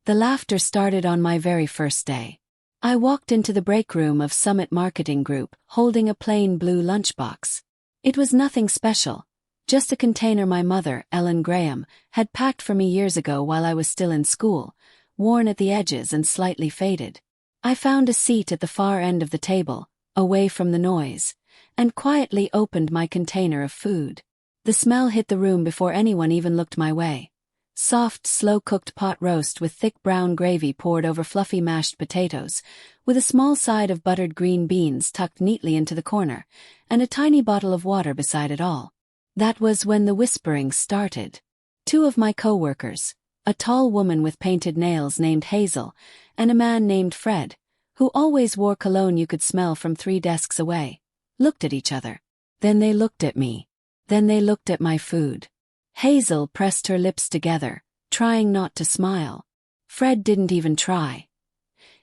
The laughter started on my very first day. I walked into the break room of Summit Marketing Group, holding a plain blue lunchbox. It was nothing special, just a container my mother, Ellen Graham, had packed for me years ago while I was still in school, worn at the edges and slightly faded. I found a seat at the far end of the table, away from the noise, and quietly opened my container of food. The smell hit the room before anyone even looked my way. Soft, slow-cooked pot roast with thick brown gravy poured over fluffy mashed potatoes, with a small side of buttered green beans tucked neatly into the corner, and a tiny bottle of water beside it all. That was when the whispering started. Two of my coworkers, a tall woman with painted nails named Hazel, and a man named Fred, who always wore cologne you could smell from 3 desks away, looked at each other. Then they looked at me. Then they looked at my food. Hazel pressed her lips together, trying not to smile. Fred didn't even try.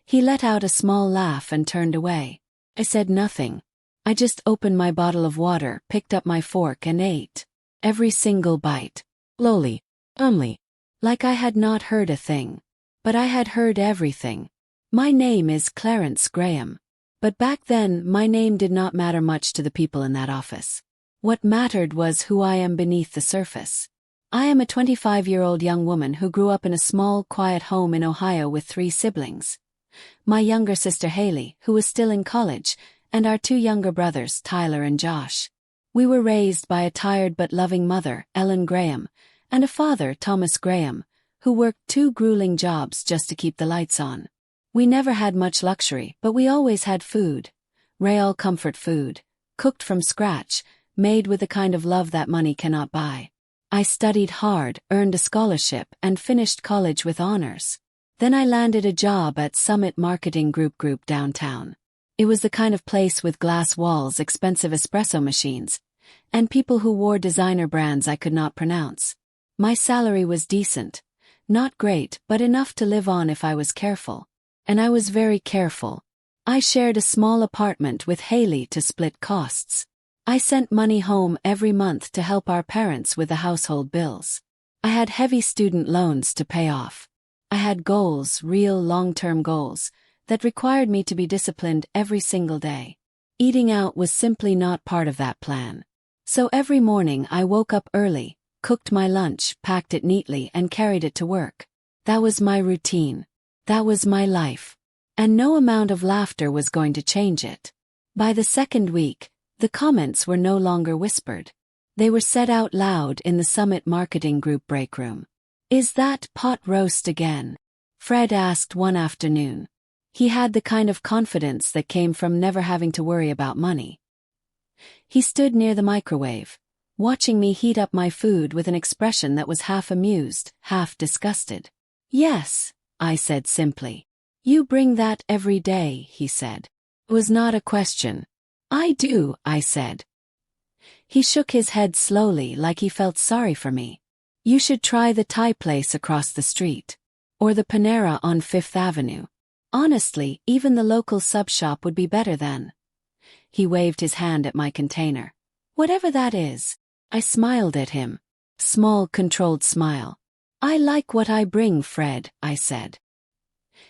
He let out a small laugh and turned away. I said nothing. I just opened my bottle of water, picked up my fork and ate. Every single bite. Slowly, like I had not heard a thing. But I had heard everything. My name is Clarence Graham. But back then, my name did not matter much to the people in that office. What mattered was who I am beneath the surface. I am a 25-year-old young woman who grew up in a small, quiet home in Ohio with 3 siblings. My younger sister Haley, who was still in college, and our 2 younger brothers, Tyler and Josh. We were raised by a tired but loving mother, Ellen Graham, and a father, Thomas Graham, who worked 2 grueling jobs just to keep the lights on. We never had much luxury, but we always had food. Real comfort food, cooked from scratch, made with the kind of love that money cannot buy. I studied hard, earned a scholarship, and finished college with honors. Then I landed a job at Summit Marketing Group downtown. It was the kind of place with glass walls, expensive espresso machines, and people who wore designer brands I could not pronounce. My salary was decent. Not great, but enough to live on if I was careful. And I was very careful. I shared a small apartment with Haley to split costs. I sent money home every month to help our parents with the household bills. I had heavy student loans to pay off. I had goals, real long-term goals, that required me to be disciplined every single day. Eating out was simply not part of that plan. So every morning I woke up early, cooked my lunch, packed it neatly, and carried it to work. That was my routine. That was my life. And no amount of laughter was going to change it. By the second week, the comments were no longer whispered. They were said out loud in the Summit Marketing Group break room. "Is that pot roast again?" Fred asked one afternoon. He had the kind of confidence that came from never having to worry about money. He stood near the microwave, watching me heat up my food with an expression that was half amused, half disgusted. "Yes," I said simply. "You bring that every day," he said. It was not a question. "I do," I said. He shook his head slowly like he felt sorry for me. "You should try the Thai place across the street. Or the Panera on 5th Avenue. Honestly, even the local sub shop would be better than." He waved his hand at my container. "Whatever that is." I smiled at him. Small, controlled smile. "I like what I bring, Fred," I said.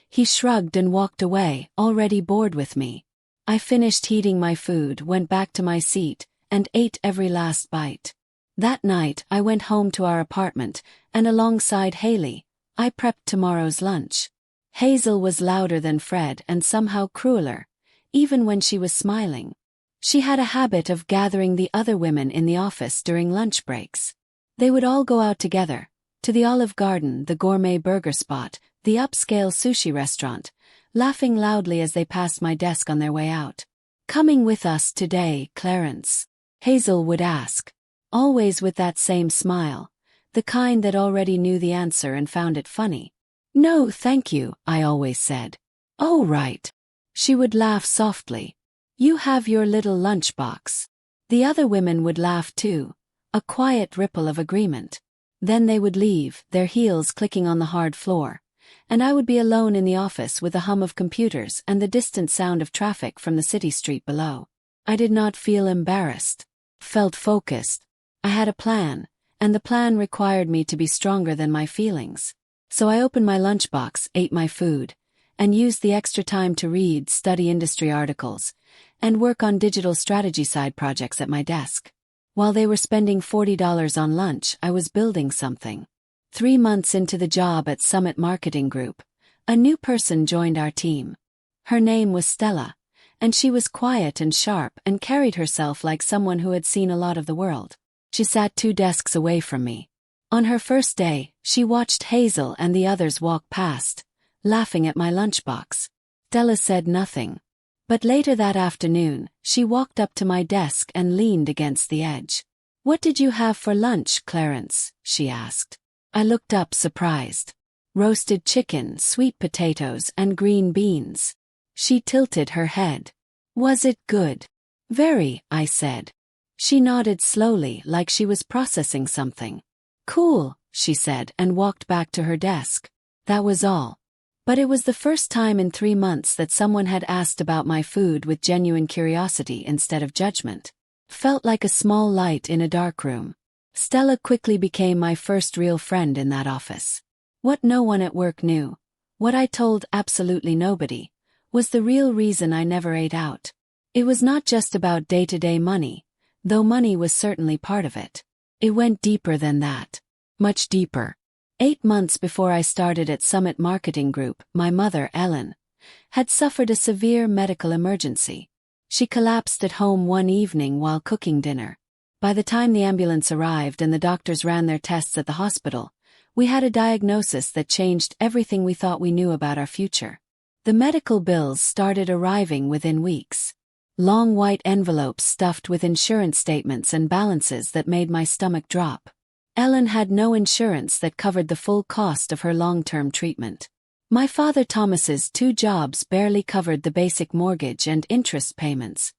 He shrugged and walked away, already bored with me. I finished heating my food, went back to my seat, and ate every last bite. That night, I went home to our apartment, and alongside Haley, I prepped tomorrow's lunch. Hazel was louder than Fred and somehow crueler, even when she was smiling. She had a habit of gathering the other women in the office during lunch breaks. They would all go out together, to the Olive Garden, the gourmet burger spot, the upscale sushi restaurant, laughing loudly as they passed my desk on their way out. "Coming with us today, Clarence?" Hazel would ask, always with that same smile, the kind that already knew the answer and found it funny. "No, thank you," I always said. "Oh, right." She would laugh softly. "You have your little lunchbox." The other women would laugh too, a quiet ripple of agreement. Then they would leave, their heels clicking on the hard floor, and I would be alone in the office with the hum of computers and the distant sound of traffic from the city street below. I did not feel embarrassed. Felt focused. I had a plan, and the plan required me to be stronger than my feelings. So I opened my lunchbox, ate my food, and used the extra time to read, study industry articles, and work on digital strategy side projects at my desk. While they were spending $40 on lunch, I was building something. 3 months into the job at Summit Marketing Group, a new person joined our team. Her name was Stella, and she was quiet and sharp and carried herself like someone who had seen a lot of the world. She sat 2 desks away from me. On her first day, she watched Hazel and the others walk past, laughing at my lunchbox. Stella said nothing. But later that afternoon, she walked up to my desk and leaned against the edge. "What did you have for lunch, Clarence?" she asked. I looked up surprised. "Roasted chicken, sweet potatoes, and green beans." She tilted her head. "Was it good?" "Very," I said. She nodded slowly like she was processing something. "Cool," she said and walked back to her desk. That was all. But it was the first time in 3 months that someone had asked about my food with genuine curiosity instead of judgment. Felt like a small light in a dark room. Stella quickly became my first real friend in that office. What no one at work knew, what I told absolutely nobody, was the real reason I never ate out. It was not just about day-to-day money, though money was certainly part of it. It went deeper than that. Much deeper. 8 months before I started at Summit Marketing Group, my mother, Ellen, had suffered a severe medical emergency. She collapsed at home one evening while cooking dinner. By the time the ambulance arrived and the doctors ran their tests at the hospital, we had a diagnosis that changed everything we thought we knew about our future. The medical bills started arriving within weeks. Long white envelopes stuffed with insurance statements and balances that made my stomach drop. Ellen had no insurance that covered the full cost of her long-term treatment. My father Thomas's 2 jobs barely covered the basic mortgage and interest payments.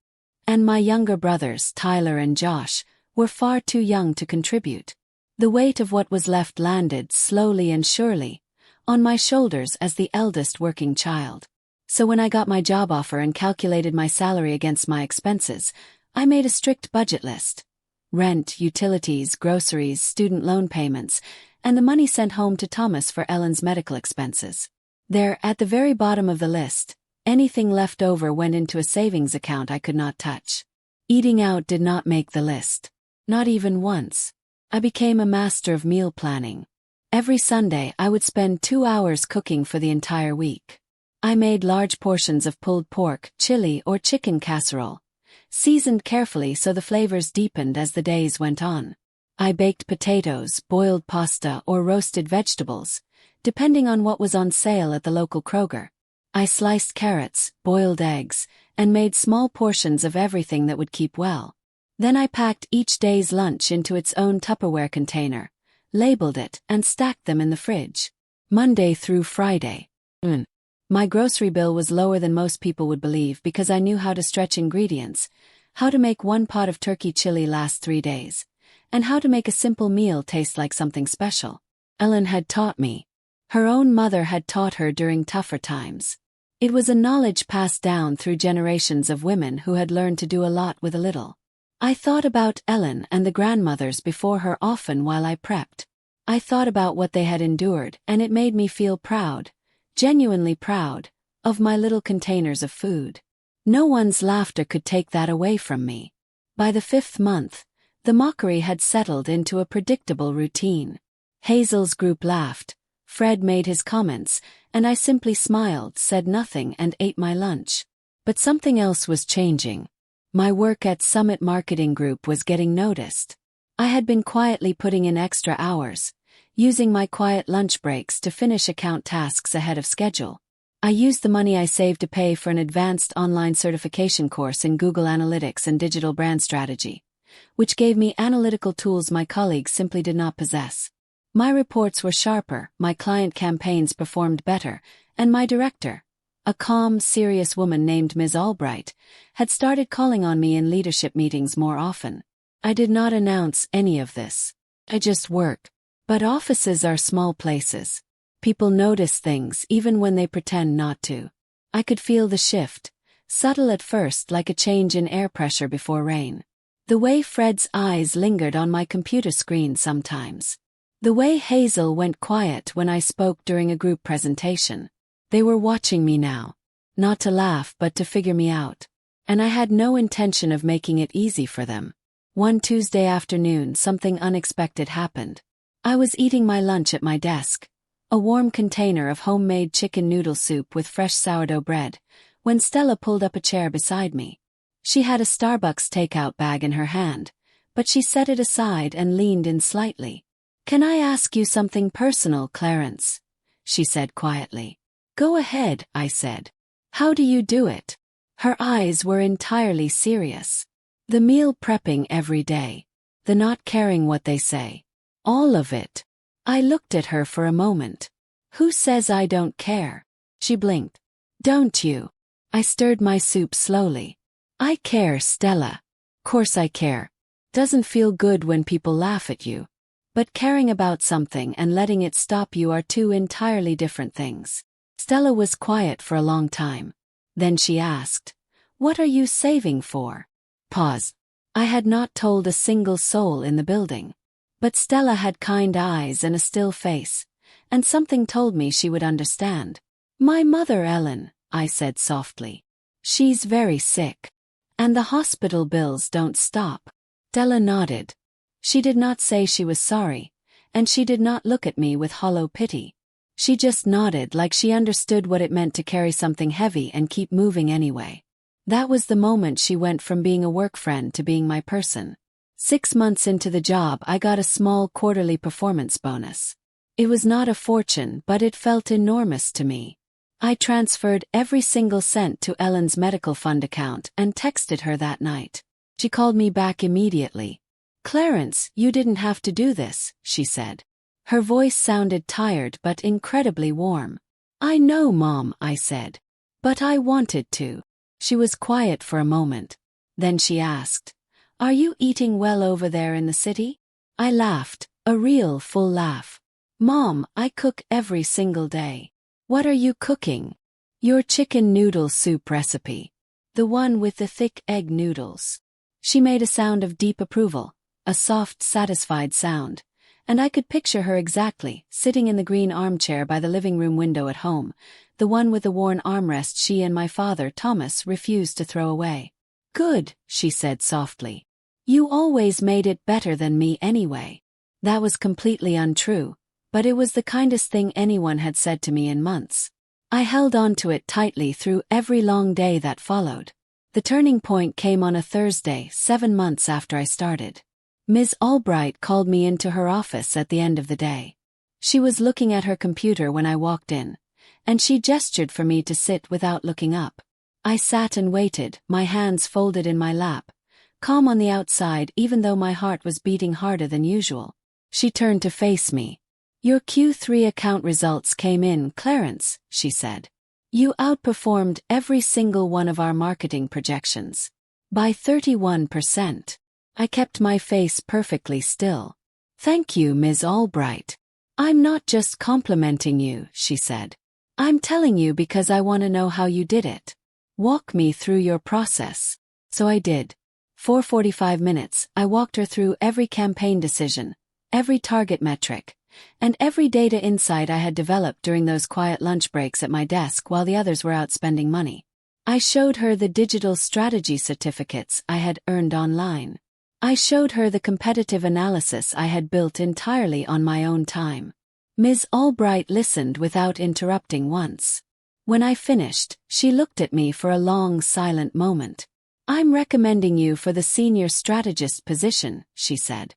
And my younger brothers, Tyler and Josh, were far too young to contribute. The weight of what was left landed slowly and surely on my shoulders as the eldest working child. So when I got my job offer and calculated my salary against my expenses, I made a strict budget list. Rent, utilities, groceries, student loan payments, and the money sent home to Thomas for Ellen's medical expenses. There, at the very bottom of the list, anything left over went into a savings account I could not touch. Eating out did not make the list. Not even once. I became a master of meal planning. Every Sunday I would spend 2 hours cooking for the entire week. I made large portions of pulled pork, chili, or chicken casserole, seasoned carefully so the flavors deepened as the days went on. I baked potatoes, boiled pasta, or roasted vegetables, depending on what was on sale at the local Kroger. I sliced carrots, boiled eggs, and made small portions of everything that would keep well. Then I packed each day's lunch into its own Tupperware container, labeled it, and stacked them in the fridge. Monday through Friday. My grocery bill was lower than most people would believe because I knew how to stretch ingredients, how to make 1 pot of turkey chili last 3 days, and how to make a simple meal taste like something special. Ellen had taught me. Her own mother had taught her during tougher times. It was a knowledge passed down through generations of women who had learned to do a lot with a little. I thought about Ellen and the grandmothers before her often while I prepped. I thought about what they had endured, and it made me feel proud. Genuinely proud, of my little containers of food. No one's laughter could take that away from me. By the 5th month, the mockery had settled into a predictable routine. Hazel's group laughed, Fred made his comments, and I simply smiled, said nothing, and ate my lunch. But something else was changing. My work at Summit Marketing Group was getting noticed. I had been quietly putting in extra hours, using my quiet lunch breaks to finish account tasks ahead of schedule. I used the money I saved to pay for an advanced online certification course in Google Analytics and digital brand strategy, which gave me analytical tools my colleagues simply did not possess. My reports were sharper, my client campaigns performed better, and my director, a calm, serious woman named Ms. Albright, had started calling on me in leadership meetings more often. I did not announce any of this. I just worked. But offices are small places. People notice things even when they pretend not to. I could feel the shift, subtle at first like a change in air pressure before rain. The way Fred's eyes lingered on my computer screen sometimes. The way Hazel went quiet when I spoke during a group presentation. They were watching me now. Not to laugh but to figure me out. And I had no intention of making it easy for them. One Tuesday afternoon something unexpected happened. I was eating my lunch at my desk, a warm container of homemade chicken noodle soup with fresh sourdough bread, when Stella pulled up a chair beside me. She had a Starbucks takeout bag in her hand, but she set it aside and leaned in slightly. "Can I ask you something personal, Clarence?" she said quietly. "Go ahead," I said. "How do you do it?" Her eyes were entirely serious. The meal prepping every day. The not caring what they say. All of it. I looked at her for a moment. "Who says I don't care?" She blinked. "Don't you?" I stirred my soup slowly. "I care, Stella. Course I care. Doesn't feel good when people laugh at you. But caring about something and letting it stop you are two entirely different things." Stella was quiet for a long time. Then she asked, "What are you saving for?" Pause. I had not told a single soul in the building. But Stella had kind eyes and a still face, and something told me she would understand. "My mother, Ellen," I said softly. "She's very sick. And the hospital bills don't stop." Stella nodded. She did not say she was sorry, and she did not look at me with hollow pity. She just nodded like she understood what it meant to carry something heavy and keep moving anyway. That was the moment she went from being a work friend to being my person. 6 months into the job, I got a small quarterly performance bonus. It was not a fortune, but it felt enormous to me. I transferred every single cent to Ellen's medical fund account and texted her that night. She called me back immediately. "Clarence, you didn't have to do this," she said. Her voice sounded tired but incredibly warm. "I know, Mom," I said. "But I wanted to." She was quiet for a moment. Then she asked, "Are you eating well over there in the city?" I laughed, a real full laugh. "Mom, I cook every single day." "What are you cooking?" "Your chicken noodle soup recipe. The one with the thick egg noodles." She made a sound of deep approval, a soft, satisfied sound. And I could picture her exactly, sitting in the green armchair by the living room window at home, the one with the worn armrest she and my father, Thomas, refused to throw away. "Good," she said softly. "You always made it better than me anyway." That was completely untrue, but it was the kindest thing anyone had said to me in months. I held on to it tightly through every long day that followed. The turning point came on a Thursday, 7 months after I started. Ms. Albright called me into her office at the end of the day. She was looking at her computer when I walked in, and she gestured for me to sit without looking up. I sat and waited, my hands folded in my lap, calm on the outside even though my heart was beating harder than usual. She turned to face me. "Your Q3 account results came in, Clarence," she said. "You outperformed every single one of our marketing projections. By 31%. I kept my face perfectly still. "Thank you, Ms. Albright. I'm not just complimenting you," she said. "I'm telling you because I want to know how you did it. Walk me through your process." So I did. For 45 minutes, I walked her through every campaign decision, every target metric, and every data insight I had developed during those quiet lunch breaks at my desk while the others were out spending money. I showed her the digital strategy certificates I had earned online. I showed her the competitive analysis I had built entirely on my own time. Ms. Albright listened without interrupting once. When I finished, she looked at me for a long, silent moment. "I'm recommending you for the senior strategist position," she said.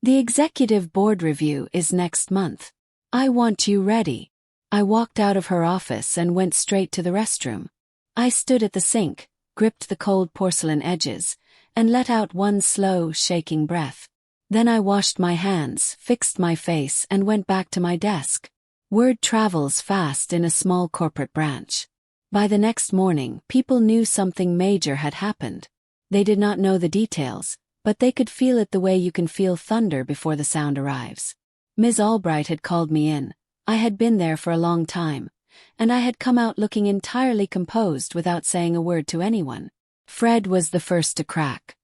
"The executive board review is next month. I want you ready." I walked out of her office and went straight to the restroom. I stood at the sink, gripped the cold porcelain edges, and let out one slow, shaking breath. Then I washed my hands, fixed my face, and went back to my desk. Word travels fast in a small corporate branch. By the next morning, people knew something major had happened. They did not know the details, but they could feel it the way you can feel thunder before the sound arrives. Ms. Albright had called me in. I had been there for a long time, and I had come out looking entirely composed without saying a word to anyone. Fred was the first to crack.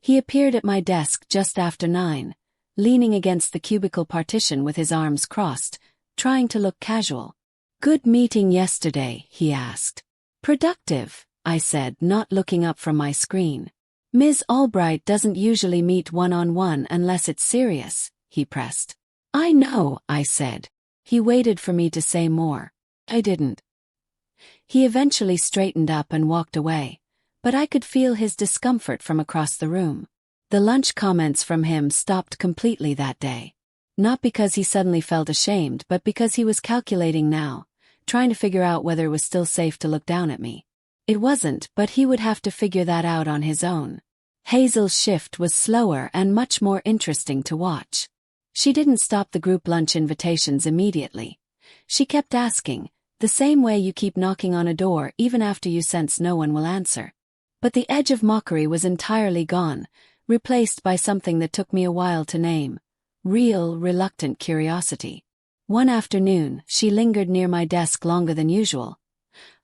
He appeared at my desk just after 9, leaning against the cubicle partition with his arms crossed, trying to look casual. "Good meeting yesterday?" he asked. "Productive," I said, not looking up from my screen. "Ms. Albright doesn't usually meet one-on-one unless it's serious," he pressed. "I know," I said. He waited for me to say more. I didn't. He eventually straightened up and walked away, but I could feel his discomfort from across the room. The lunch comments from him stopped completely that day. Not because he suddenly felt ashamed, but because he was calculating now, trying to figure out whether it was still safe to look down at me. It wasn't, but he would have to figure that out on his own. Hazel's shift was slower and much more interesting to watch. She didn't stop the group lunch invitations immediately. She kept asking, the same way you keep knocking on a door even after you sense no one will answer. But the edge of mockery was entirely gone, replaced by something that took me a while to name. Real, reluctant curiosity. One afternoon, she lingered near my desk longer than usual,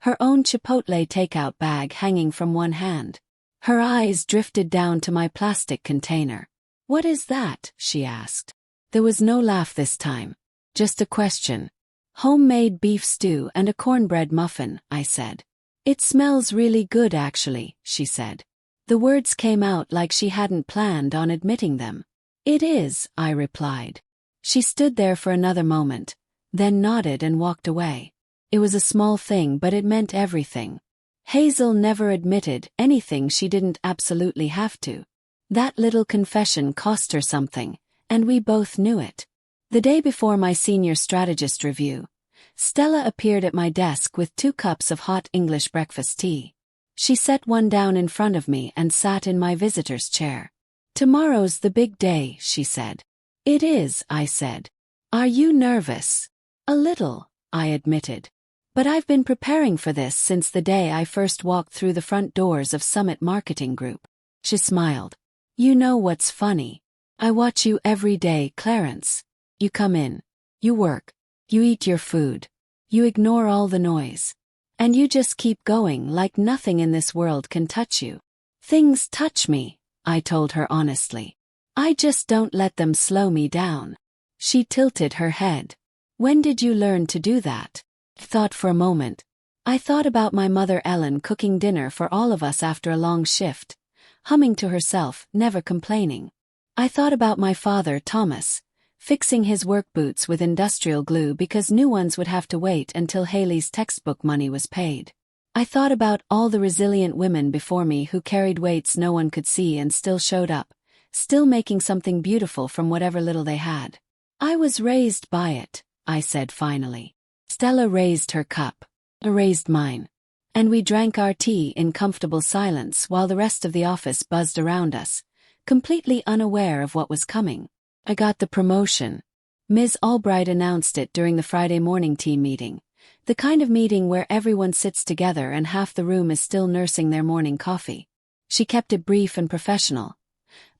her own Chipotle takeout bag hanging from one hand. Her eyes drifted down to my plastic container. "What is that?" she asked. There was no laugh this time. Just a question. "Homemade beef stew and a cornbread muffin," I said. "It smells really good actually," she said. The words came out like she hadn't planned on admitting them. "It is," I replied. She stood there for another moment, then nodded and walked away. It was a small thing, but it meant everything. Hazel never admitted anything she didn't absolutely have to. That little confession cost her something, and we both knew it. The day before my senior strategist review, Stella appeared at my desk with 2 cups of hot English breakfast tea. She set one down in front of me and sat in my visitor's chair. "Tomorrow's the big day," she said. "It is," I said. "Are you nervous?" "A little," I admitted. "But I've been preparing for this since the day I first walked through the front doors of Summit Marketing Group." She smiled. "You know what's funny? I watch you every day, Clarence. You come in. You work. You eat your food. You ignore all the noise. And you just keep going like nothing in this world can touch you." "Things touch me," I told her honestly. "I just don't let them slow me down." She tilted her head. "When did you learn to do that?" I thought for a moment. I thought about my mother Ellen cooking dinner for all of us after a long shift, humming to herself, never complaining. I thought about my father Thomas, fixing his work boots with industrial glue because new ones would have to wait until Haley's textbook money was paid. I thought about all the resilient women before me who carried weights no one could see and still showed up, still making something beautiful from whatever little they had. "I was raised by it," I said finally. Stella raised her cup. I raised mine. And we drank our tea in comfortable silence while the rest of the office buzzed around us, completely unaware of what was coming. I got the promotion. Ms. Albright announced it during the Friday morning team meeting, the kind of meeting where everyone sits together and half the room is still nursing their morning coffee. She kept it brief and professional.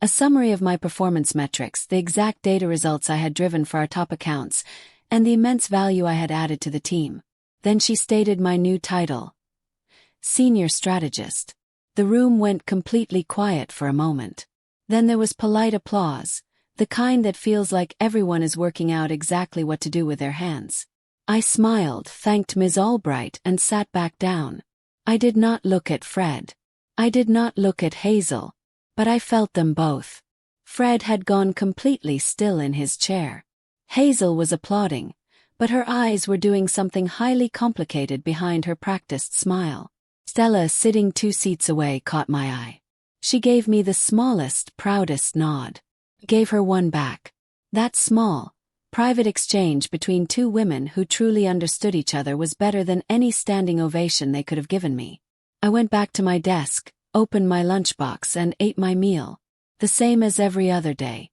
A summary of my performance metrics, the exact data results I had driven for our top accounts, and the immense value I had added to the team. Then she stated my new title: Senior Strategist. The room went completely quiet for a moment. Then there was polite applause, the kind that feels like everyone is working out exactly what to do with their hands. I smiled, thanked Ms. Albright, and sat back down. I did not look at Fred. I did not look at Hazel. But I felt them both. Fred had gone completely still in his chair. Hazel was applauding, but her eyes were doing something highly complicated behind her practiced smile. Stella, sitting 2 seats away, caught my eye. She gave me the smallest, proudest nod. I gave her one back. That small, private exchange between 2 women who truly understood each other was better than any standing ovation they could have given me. I went back to my desk, opened my lunchbox, and ate my meal. The same as every other day.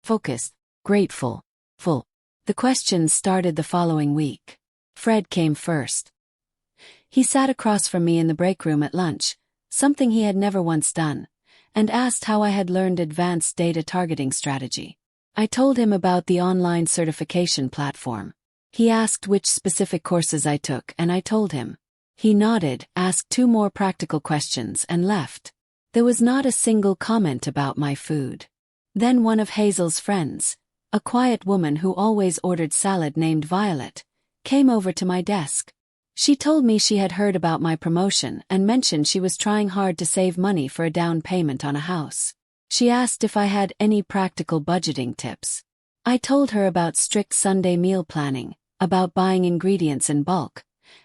Focused, grateful, full. The questions started the following week. Fred came first. He sat across from me in the break room at lunch, something he had never once done, and asked how I had learned advanced data targeting strategy. I told him about the online certification platform. He asked which specific courses I took, and I told him. He nodded, asked 2 more practical questions, and left. There was not a single comment about my food. Then one of Hazel's friends, a quiet woman who always ordered salad named Violet, came over to my desk. She told me she had heard about my promotion and mentioned she was trying hard to save money for a down payment on a house. She asked if I had any practical budgeting tips. I told her about strict Sunday meal planning, about buying ingredients in bulk,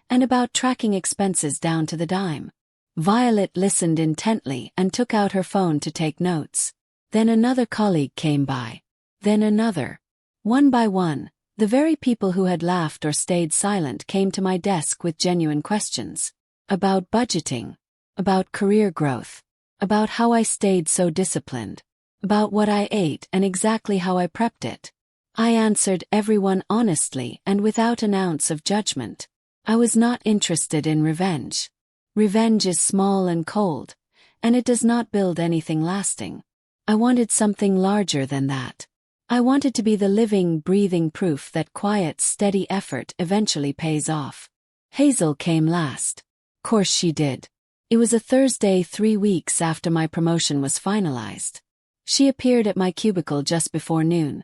and about tracking expenses down to the dime. Violet listened intently and took out her phone to take notes. Then another colleague came by. Then another. One by one, the very people who had laughed or stayed silent came to my desk with genuine questions. About budgeting. About career growth. About how I stayed so disciplined. About what I ate and exactly how I prepped it. I answered everyone honestly and without an ounce of judgment. I was not interested in revenge. Revenge is small and cold, and it does not build anything lasting. I wanted something larger than that. I wanted to be the living, breathing proof that quiet, steady effort eventually pays off. Hazel came last. Course she did. It was a Thursday 3 weeks after my promotion was finalized. She appeared at my cubicle just before noon,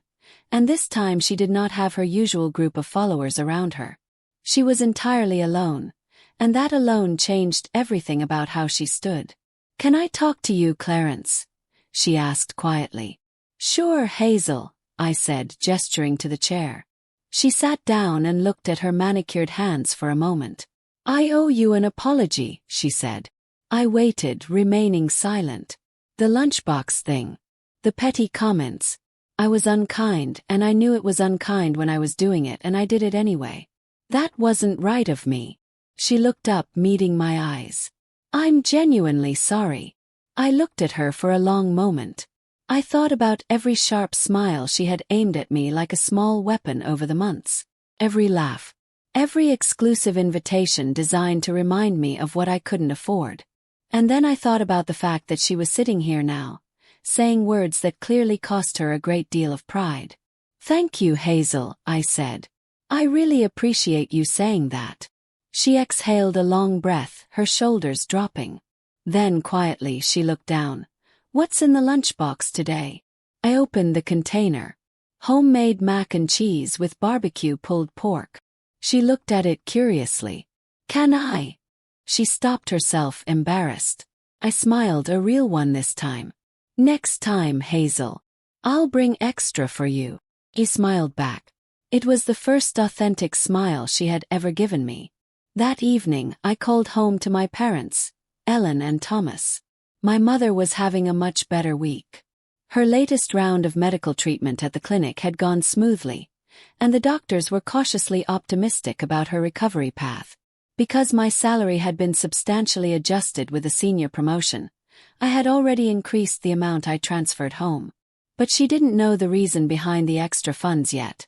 and this time she did not have her usual group of followers around her. She was entirely alone, and that alone changed everything about how she stood. "Can I talk to you, Clarence?" she asked quietly. "Sure, Hazel," I said, gesturing to the chair. She sat down and looked at her manicured hands for a moment. "I owe you an apology," she said. I waited, remaining silent. The lunchbox thing. The petty comments. I was unkind, and I knew it was unkind when I was doing it, and I did it anyway. That wasn't right of me. She looked up, meeting my eyes. "I'm genuinely sorry." I looked at her for a long moment. I thought about every sharp smile she had aimed at me like a small weapon over the months. Every laugh. Every exclusive invitation designed to remind me of what I couldn't afford. And then I thought about the fact that she was sitting here now, saying words that clearly cost her a great deal of pride. "Thank you, Hazel," I said. "I really appreciate you saying that." She exhaled a long breath, her shoulders dropping. Then quietly she looked down. "What's in the lunchbox today?" I opened the container. Homemade mac and cheese with barbecue pulled pork. She looked at it curiously. "Can I?" She stopped herself, embarrassed. I smiled, a real one this time. "Next time, Hazel. I'll bring extra for you." He smiled back. It was the first authentic smile she had ever given me. That evening, I called home to my parents, Ellen and Thomas. My mother was having a much better week. Her latest round of medical treatment at the clinic had gone smoothly, and the doctors were cautiously optimistic about her recovery path. Because my salary had been substantially adjusted with a senior promotion, I had already increased the amount I transferred home. But she didn't know the reason behind the extra funds yet.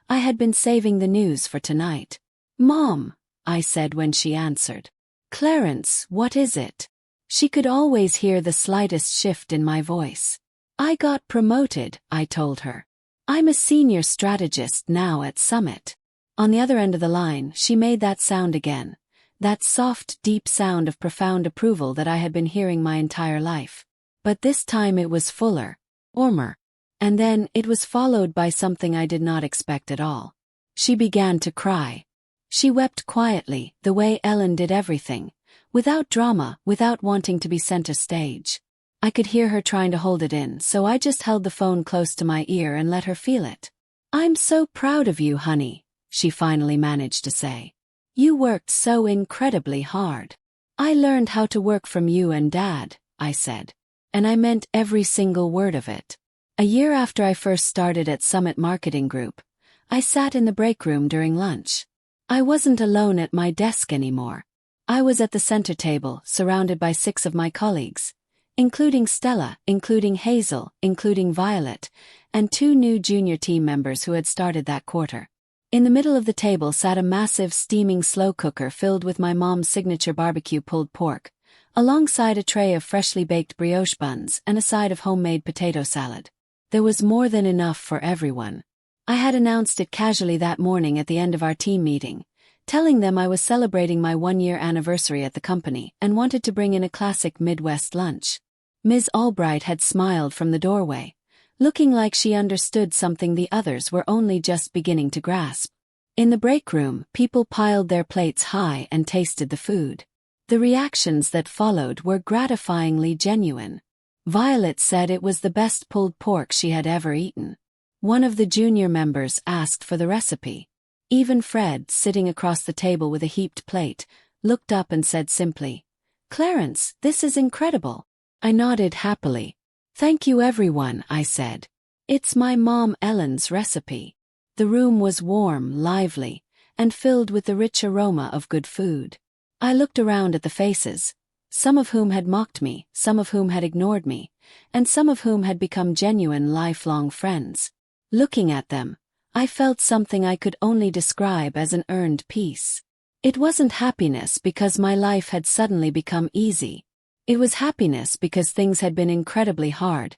I had been saving the news for tonight. "Mom," I said when she answered. "Clarence, what is it?" She could always hear the slightest shift in my voice. "I got promoted," I told her. "I'm a senior strategist now at Summit." On the other end of the line, she made that sound again, that soft, deep sound of profound approval that I had been hearing my entire life. But this time it was fuller, warmer. And then it was followed by something I did not expect at all. She began to cry. She wept quietly, the way Ellen did everything, without drama, without wanting to be center stage. I could hear her trying to hold it in, so I just held the phone close to my ear and let her feel it. "I'm so proud of you, honey," she finally managed to say. "You worked so incredibly hard." "I learned how to work from you and Dad," I said. And I meant every single word of it. A year after I first started at Summit Marketing Group, I sat in the break room during lunch. I wasn't alone at my desk anymore. I was at the center table, surrounded by 6 of my colleagues, including Stella, including Hazel, including Violet, and 2 new junior team members who had started that quarter. In the middle of the table sat a massive steaming slow cooker filled with my mom's signature barbecue pulled pork, alongside a tray of freshly baked brioche buns and a side of homemade potato salad. There was more than enough for everyone. I had announced it casually that morning at the end of our team meeting, telling them I was celebrating my 1-year anniversary at the company and wanted to bring in a classic Midwest lunch. Ms. Albright had smiled from the doorway, looking like she understood something the others were only just beginning to grasp. In the break room, people piled their plates high and tasted the food. The reactions that followed were gratifyingly genuine. Violet said it was the best pulled pork she had ever eaten. One of the junior members asked for the recipe. Even Fred, sitting across the table with a heaped plate, looked up and said simply, "Clarence, this is incredible." I nodded happily. "Thank you everyone," I said. "It's my mom Ellen's recipe." The room was warm, lively, and filled with the rich aroma of good food. I looked around at the faces, some of whom had mocked me, some of whom had ignored me, and some of whom had become genuine lifelong friends. Looking at them, I felt something I could only describe as an earned peace. It wasn't happiness because my life had suddenly become easy. It was happiness because things had been incredibly hard,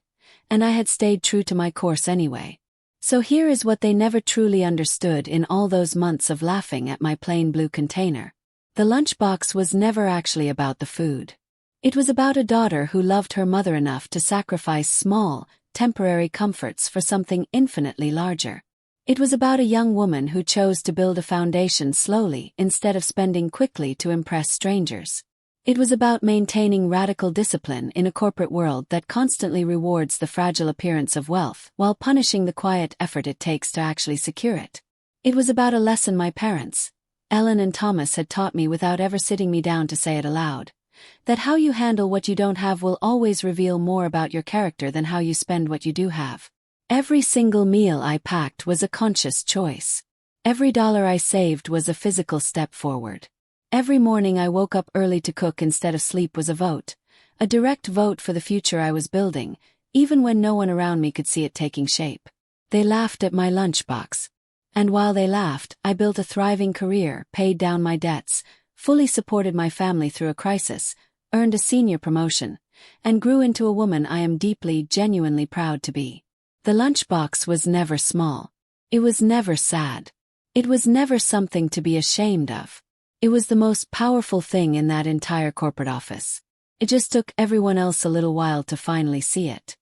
and I had stayed true to my course anyway. So here is what they never truly understood in all those months of laughing at my plain blue container. The lunchbox was never actually about the food. It was about a daughter who loved her mother enough to sacrifice small, temporary comforts for something infinitely larger. It was about a young woman who chose to build a foundation slowly instead of spending quickly to impress strangers. It was about maintaining radical discipline in a corporate world that constantly rewards the fragile appearance of wealth while punishing the quiet effort it takes to actually secure it. It was about a lesson my parents, Ellen and Thomas, had taught me without ever sitting me down to say it aloud, that how you handle what you don't have will always reveal more about your character than how you spend what you do have. Every single meal I packed was a conscious choice. Every dollar I saved was a physical step forward. Every morning I woke up early to cook instead of sleep was a vote, a direct vote for the future I was building, even when no one around me could see it taking shape. They laughed at my lunchbox. And while they laughed, I built a thriving career, paid down my debts, fully supported my family through a crisis, earned a senior promotion, and grew into a woman I am deeply, genuinely proud to be. The lunchbox was never small. It was never sad. It was never something to be ashamed of. It was the most powerful thing in that entire corporate office. It just took everyone else a little while to finally see it.